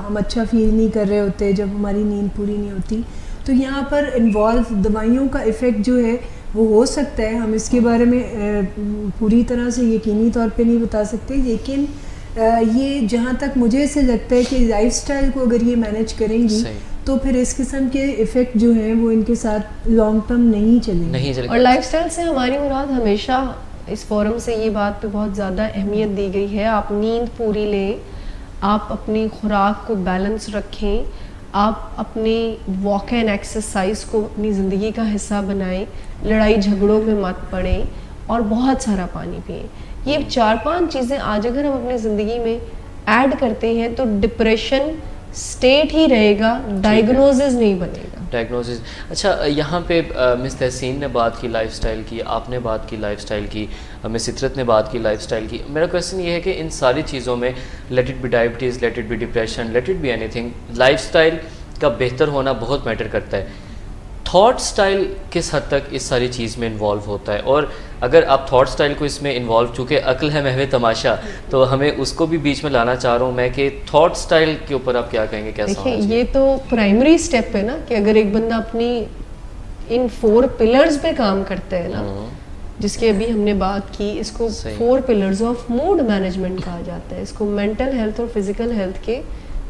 ہم اچھا فیل نہیں کر رہے ہوتے جب ہماری نیند پوری نہیں ہوتی. تو یہاں پر انوالو دوائیوں کا ایفیکٹ جو ہے وہ ہو سکتا ہے. ہم اس کے بارے میں پوری طرح سے یقینی طور پہ نہیں بتا سکتے، لیکن یہ جہاں تک مجھے ایسے لگتا ہے کہ لائف سٹائل کو اگر یہ مینیج کریں گی تو پھر اس قسم کے ایفیکٹ جو ہیں وہ ان کے ساتھ لانگ ٹرم نہیں چلیں گے. اور لائف سٹائل سے ہماری مراد ہمیشہ اس فورم سے یہ بات پہ بہت زیادہ اہمیت دی گئی ہے، آپ نیند پوری لیں، آپ اپنی خوراک کو بیلنس رکھیں، آپ اپنی واک اینڈ ایکسرسائز کو اپنی زندگی کا حصہ بنائیں، لڑائی جھگڑوں میں مت پڑیں، اور بہت سارا پانی پئیں. یہ 4-5 چیزیں آج اگر ہم اپنی زندگی میں ایڈ کرتے ہیں تو ڈپریشن سٹیٹ ہی رہے گا، ڈائگنوزز نہیں بنے گا. ڈائگنوزز. اچھا یہاں پہ مس تحسین نے بات کی لائف سٹائل کی، آپ نے بات کی لائف سٹائل کی، مس عطرت نے بات کی لائف سٹائل کی. میرا کویسچن یہ ہے کہ ان ساری چیزوں میں let it be diabetes, let it be depression, let it be anything, lifestyle کا بہتر ہونا بہت میٹر کرتا ہے. تھاٹ سٹائل کس حد تک اس ساری چیز میں انوالو ہوتا ہے؟ اور اگر آپ تھاٹ سٹائل کو اس میں انوالو، چونکہ عقل ہے محو تماشا، تو ہمیں اس کو بھی بیچ میں لانا چاہ رہا ہوں میں کہ تھاٹ سٹائل کے اوپر آپ کیا کہیں گے، کیسا ہونا چاہیے؟ یہ تو پرائمری سٹیپ ہے نا کہ اگر ایک بندہ اپنی ان 4 پلرز پہ کام کرتا ہے نا، جس کی ابھی ہم نے بات کی، اس کو 4 پلرز آف موڈ مینجمنٹ کہا جاتا ہے. اس کو مینٹل ہیلتھ اور فزیکل ہیلتھ کے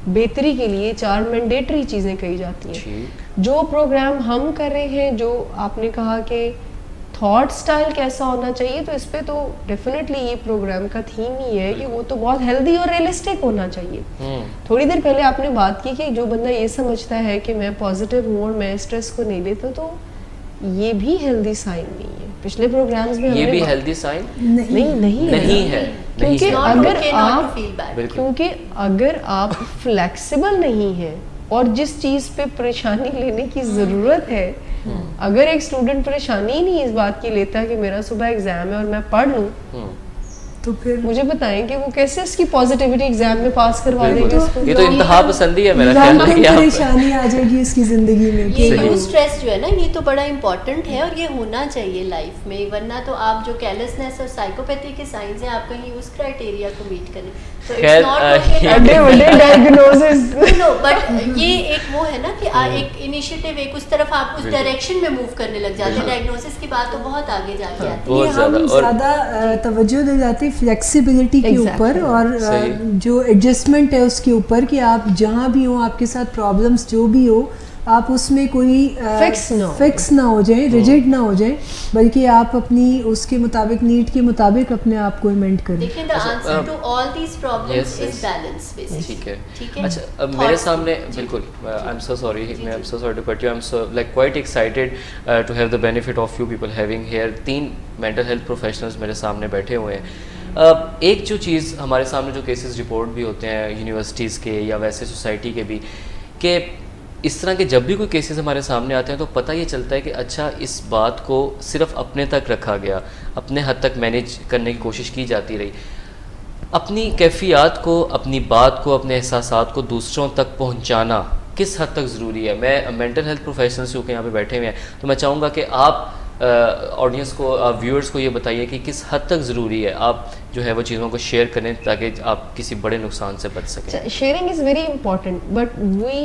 بہتری کے لیے 4 مینڈیٹری چیزیں کہی جاتی ہیں. جو پروگرام ہم کر رہے ہیں، جو آپ نے کہا کہ تھاٹ سٹائل کیسا ہونا چاہیے، تو اس پہ تو ڈیفینیٹلی یہ پروگرام کا تھیم ہی ہے کہ وہ تو بہت ہیلدی اور ریئلسٹک ہونا چاہیے. تھوڑی دیر پہلے آپ نے بات کی کہ جو بندہ یہ سمجھتا ہے کہ میں پازیٹیو ہوں اور میں اسٹریس کو نہیں لیتا، تو یہ بھی ہیلدی سائن نہیں ہے. پچھلے پروگرامز میں یہ بھی ہیلدی سائن نہیں ہے. کیونکہ اگر آپ فلیکسیبل نہیں ہیں اور جس چیز پہ پریشانی لینے کی ضرورت ہے، اگر ایک اسٹوڈنٹ پریشانی ہی نہیں اس بات کی لیتا کہ میرا صبح ایگزام ہے اور میں پڑھ لوں، تو پھر مجھے بتائیں کہ وہ کیسے اس کی پازیٹیوٹی ایگزام میں پاس کروا دے گا. یہ تو انتہا پسندی ہے میرا خیال ہے. پریشانی آ جائے گی اس کی زندگی میں. یہ یو اسٹریس جو ہے نا یہ تو بڑا امپورٹنٹ ہے اور یہ ہونا چاہیے لائف میں, ورنہ تو آپ جو کیرلیسنیس اور سائیکوپیتھی کے سائنس ہیں آپ کہیں اس کرائٹیریا کو میٹ کریں تو اٹس ناٹ بٹ یہ ایک وہ ہے نا کہ ایک انیشیٹو ایک اس طرف آپ اس ڈائریکشن میں موو کرنے لگ جاتے ہیں. ڈائگنوسس کی بات تو بہت آگے جا کے آتی ہے. ہم زیادہ توجہ دے جاتے ہیں فلیکسیبلٹی کے اوپر اور جو ایڈجسٹمنٹ ہے اس کے اوپر کہ آپ جہاں بھی ہوں آپ کے ساتھ پرابلمس جو بھی ہو آپ اس میں کوئی فکس نہ ہو جائیں, ریجڈ نہ ہو جائیں, بلکہ آپ اپنی اس کے مطابق نیڈ کے مطابق اپنے آپ کو ایمینڈ کریں. دیکھیں the answer to all these problems is balance basically. ٹھیک ہے. اچھا میرے سامنے بالکل I'm so sorry to cut you. I'm so like quite excited to have the benefit of you people having here 3 mental health professionals میرے سامنے بیٹھے ہوئے ہیں. ایک جو چیز ہمارے سامنے جو کیسز رپورٹ بھی ہوتے ہیں یونیورسٹیز کے یا ویسے سوسائٹی کے بھی, کہ اس طرح کے جب بھی کوئی کیسز ہمارے سامنے آتے ہیں تو پتہ یہ چلتا ہے کہ اچھا اس بات کو صرف اپنے تک رکھا گیا, اپنے حد تک مینیج کرنے کی کوشش کی جاتی رہی. اپنی کیفیات کو, اپنی بات کو, اپنے احساسات کو دوسروں تک پہنچانا کس حد تک ضروری ہے؟ میں مینٹل ہیلتھ پروفیشنلز جو کہ یہاں پہ بیٹھے ہوئے ہیں تو میں چاہوں گا کہ آپ آڈینس کو, ویورز کو یہ بتائیے کہ کس حد تک ضروری ہے آپ جو ہے وہ چیزوں کو شیئر کریں تاکہ آپ کسی بڑے نقصان سے بچ سکیں. Sharing is very important but we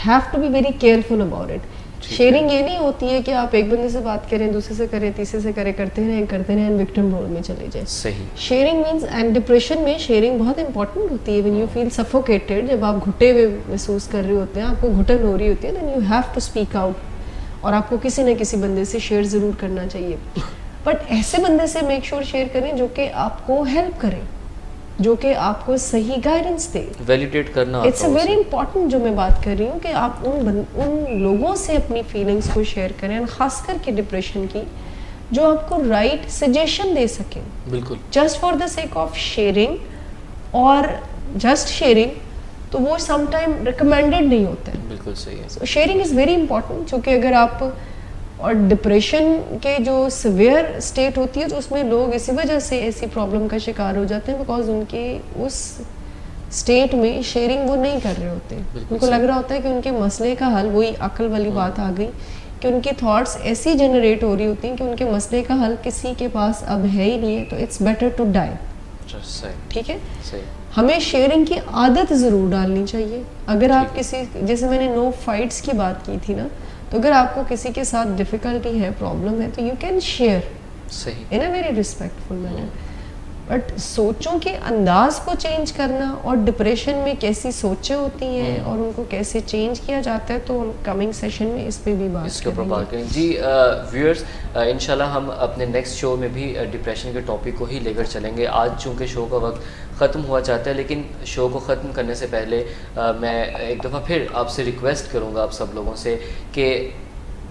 have to be very careful about it. Sharing یہ نہیں ہوتی ہے کہ آپ ایک بندے سے بات کریں, دوسرے سے کریں, تیسرے سے کریں, کرتے رہیں وکٹم رول میں چلے جائیں. صحیح. شیئرنگ مینس اینڈ ڈپریشن میں شیئرنگ بہت امپورٹنٹ ہوتی ہے. وین یو فیل سفوکیٹڈ, جب آپ گھٹے ہوئے محسوس کر رہے ہوتے ہیں, آپ کو گھٹن ہو رہی ہوتی ہے, then you have to speak out اور آپ کو کسی نہ کسی بندے سے شیئر ضرور کرنا چاہیے. بٹ ایسے بندے سے میک شیور شیئر کریں جو کہ آپ کو ہیلپ کریں, جو کہ آپ کو صحیح گائیڈنس دے, ویلیڈیٹ کرنا. اٹس اے ویری امپورٹنٹ جو میں بات کر رہی ہوں کہ آپ ان لوگوں سے اپنی فیلنگس کو شیئر کریں, خاص کر کے ڈپریشن کی, جو آپ کو رائٹ سجیشن دے سکیں. بالکل. Just for the sake of sharing اور جسٹ شیئرنگ تو وہ سم ٹائم ریکمینڈیڈ نہیں ہوتا ہے. بالکل صحیح ہے. سو شیئرنگ از ویری امپورٹنٹ, چونکہ اگر آپ اور ڈپریشن کے جو سویئر اسٹیٹ ہوتی ہے تو اس میں لوگ اسی وجہ سے ایسی پرابلم کا شکار ہو جاتے ہیں بیکاز ان کے اس اسٹیٹ میں شیئرنگ وہ نہیں کر رہے ہوتے. ان کو لگ رہا ہوتا ہے کہ ان کے مسئلے کا حل, وہی عقل والی بات آ گئی کہ ان کی تھاٹس ایسی جنریٹ ہو رہی ہوتی ہیں کہ ان کے مسئلے کا حل کسی کے پاس اب ہے ہی نہیں ہے, تو اٹس بیٹر ٹو ڈائی. ٹھیک ہے. ہمیں شیئرنگ کی عادت ضرور ڈالنی چاہیے. اگر آپ کسی, جیسے میں نے نو فائٹس کی بات کی تھی نا, تو اگر آپ کو کسی کے ساتھ ڈیفیکلٹی ہے, پرابلم ہے, تو you can share in a very respectful manner. But سوچوں کے انداز کو چینج کرنا اور ڈپریشن میں کیسی سوچیں ہوتی ہیں اور ان کو کیسے چینج کیا جاتا ہے, تو کمنگ سیشن میں اس پہ بھی بات کریں. جی ویورز, انشاءاللہ ہم اپنے نیکسٹ شو میں بھی ڈپریشن کے ٹاپک کو ہی لے کر چلیں گے. آج چونکہ شو کا وقت ختم ہوا چاہتا ہے, لیکن شو کو ختم کرنے سے پہلے میں ایک دفعہ پھر آپ سے ریکویسٹ کروں گا, آپ سب لوگوں سے, کہ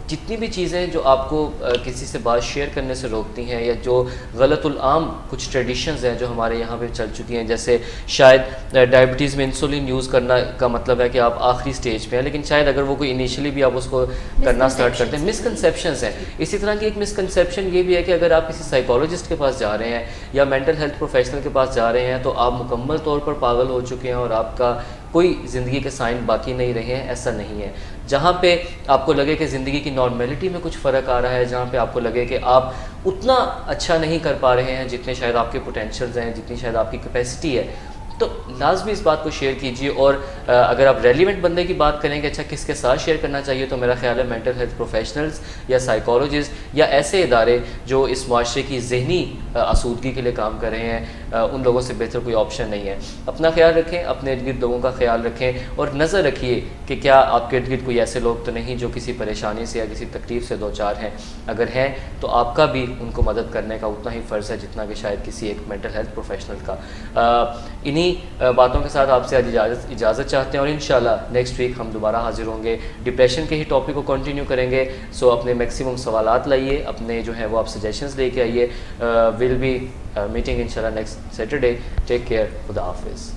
جتنی بھی چیزیں جو آپ کو کسی سے بات شیئر کرنے سے روکتی ہیں, یا جو غلط العام کچھ ٹریڈیشنز ہیں جو ہمارے یہاں پہ چل چکی ہیں, جیسے شاید ڈائبٹیز میں انسولین یوز کرنا کا مطلب ہے کہ آپ آخری سٹیج پہ ہیں, لیکن شاید اگر وہ کوئی انیشلی بھی آپ اس کو کرنا سٹارٹ کرتے ہیں, مسکنسیپشنز ہیں. اسی طرح کی ایک مسکنسیپشن یہ بھی ہے کہ اگر آپ کسی سائیکالوجسٹ کے پاس جا رہے ہیں یا مینٹل ہیلتھ پروفیشنل کے پاس جا رہے ہیں تو آپ مکمل طور پر پاگل ہو چکے ہیں اور آپ کا کوئی زندگی کے سائن باقی نہیں رہے ہیں. ایسا نہیں ہے. جہاں پہ آپ کو لگے کہ زندگی کی نارمیلٹی میں کچھ فرق آ رہا ہے, جہاں پہ آپ کو لگے کہ آپ اتنا اچھا نہیں کر پا رہے ہیں جتنے شاید آپ کے پوٹینشیلز ہیں, جتنی شاید آپ کی کیپیسٹی ہے, تو لازمی اس بات کو شیئر کیجیے. اور اگر آپ ریلیونٹ بندے کی بات کریں کہ اچھا کس کے ساتھ شیئر کرنا چاہیے, تو میرا خیال ہے مینٹل ہیلتھ پروفیشنلز یا سائیکالوجسٹ یا ایسے ادارے جو اس معاشرے کی ذہنی آسودگی کے لیے کام کر رہے ہیں, ان لوگوں سے بہتر کوئی آپشن نہیں ہے. اپنا خیال رکھیں, اپنے ارد گرد لوگوں کا خیال رکھیں, اور نظر رکھیے کہ کیا آپ کے ارد گرد کوئی ایسے لوگ تو نہیں جو کسی پریشانی سے یا کسی تکلیف سے دوچار ہیں. اگر ہیں تو آپ کا بھی ان کو مدد کرنے کا اتنا ہی فرض ہے جتنا کہ شاید کسی ایک مینٹل ہیلتھ پروفیشنل کا. انہی باتوں کے ساتھ آپ سے آج اجازت چاہتے ہیں, اور انشاءاللہ نیکسٹ ویک ہم دوبارہ حاضر ہوں گے, ڈپریشن کے ہی ٹاپک کو کنٹینیو کریں گے. سو اپنے میکسیمم سوالات لائیے, اپنے جو ہیں وہ آپ سجیشنز لے کے آئیے. ول بی میٹنگ انشاءاللہ نیکسٹ سیٹرڈے. Take care. خدا حافظ.